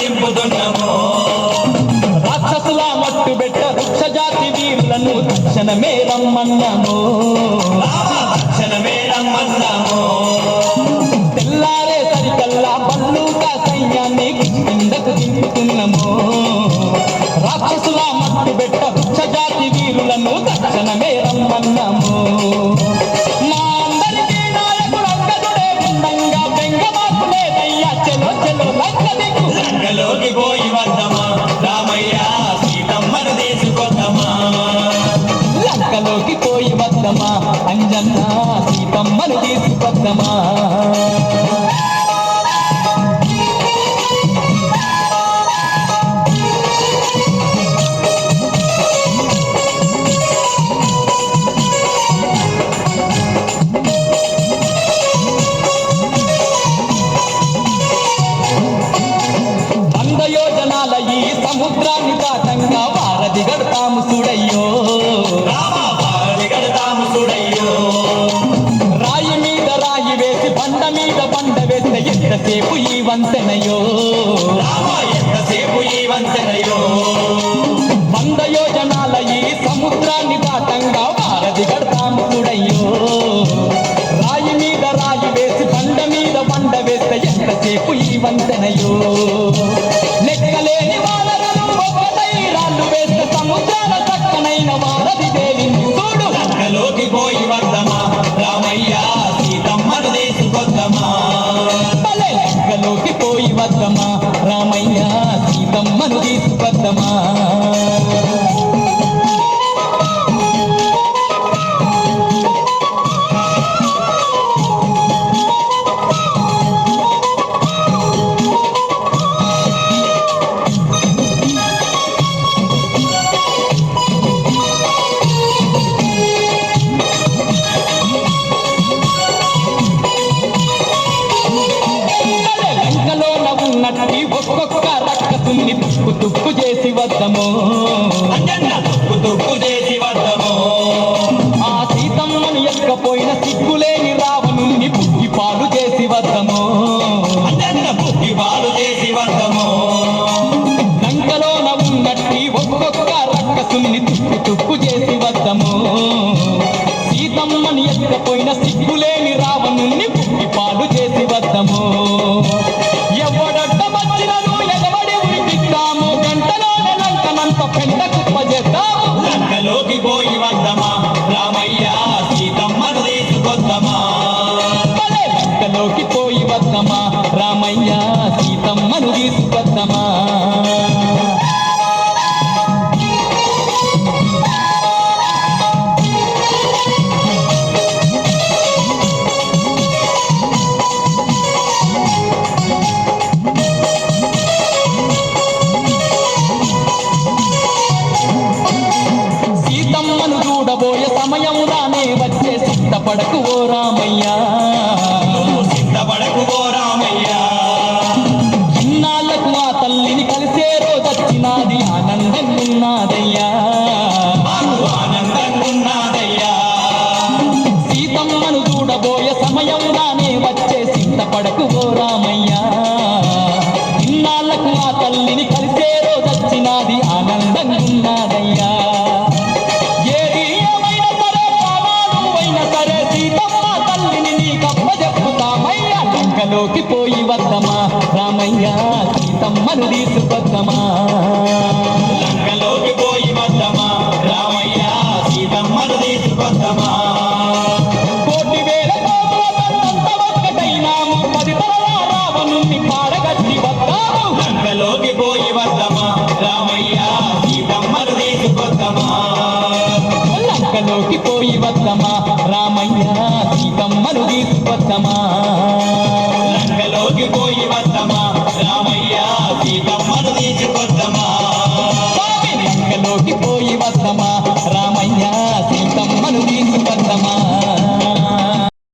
దింపుతున్నామో రాక్షసుల మట్టు బెట్ట వృక్ష జాతి వీరులను తక్షణమే రమ్మన్నామో తెల్లారే సరికల్లా బల్లూకా సైన్యాన్ని కిష్కిందకు దింపుతున్నామో రాక్షసుల మట్టు బెట్ట వృక్ష జాతి వీరులను తక్షణమే రమ్మన్నామో మా అందరికీ నాయకుడు అంగదుడే ఉండంగా బెంగ మాకు లేదయ్యా చెలో చెలో లంక దిక్కు లంకలోకి పోయి వద్దమా రామయ్య సీతమ్మను తీసుకొద్దమా లంకలోకి పోయి వద్దమా అంజన్న సీతమ్మను తీసుకొద్దమా ఈ సముద్రాన్ని దాటంగా వారధి గడతాము చూడయ్యో రాయి మీద రాయి వేసి బండ మీద బండ వేస్తే ఎంతసేపు ఈ వంతెనయో వంద యోజనాల ఈ సముద్రాన్ని దాటంగా వారధి గడతాము చూడయ్యో రాయి మీద రాయి వేసి బండ మీద బండ వేస్తే ఎంతసేపు ఈ వంతెనయో లెక్కలేని వానరులు ఒక్కటై రాళ్ళు వేస్తే సముద్రాల చక్కనైన వారధి దేవిని చూడు లంకలోకి పోయి వద్దమా రామయ్య సీతమ్మను తీసుకొద్దమా లంకలోకి పోయి వద్దమా రామయ్య సీతమ్మను తీసుకొద్దమా ఒక్కొక్క రక్కసుని తుక్కు తుక్కు చేసి వద్దమో ఆ సీతమ్మను ఎక్కపోయిన సిగ్గులేని రావణుని పుక్కి పాలు చేసి వద్దమో లంకలోన ఉన్నట్టి ఒక్కొక్క రక్కసుని తుక్కు తుక్కు చేసి వద్దమో సీతమ్మను ఎక్కపోయిన సిగ్గులేని రావణుని పుక్కి పాలు చేసి వద్దమో లంకలోకి పోయి వద్దమా రామయ్య సీతమ్మను తీసుకొద్దమా లంకలోకి పోయి వద్దమా రామయ్య సీతమ్మను తీసుకొద్దమా చూడబోయే సమయముదానే వచ్చే సిద్ధపడకు ఓ రామయ్యా ఇన్నాళ్లకు ఆ తల్లిని కలిసే రోజొచ్చినాది ఆనందంగున్నాదయ్యా సీతమ్మను చూడబోయే సమయముదానే వచ్చే సిద్ధపడకు ఓ రామయ్యా ఇన్నాళ్లకు ఆ తల్లిని కలిసే రోజొచ్చినాది ఆనందంగున్నాదయ్యా లంకలోకి పోయి వద్దమా రామయ్య సీతమ్మను తీసుకొద్దమా లంకలోకి పోయి వద్దమా రామయ్య సీతమ్మను తీసుకొద్దమా కోటి వేల ఒక్కటైనాము 10 తరాల రావణుణ్ణి పాడగట్టి వద్దాము లంకలోకి పోయి వద్దమా రామయ్య సీతమ్మను తీసుకొద్దమా లంకలోకి పోయి వద్దమా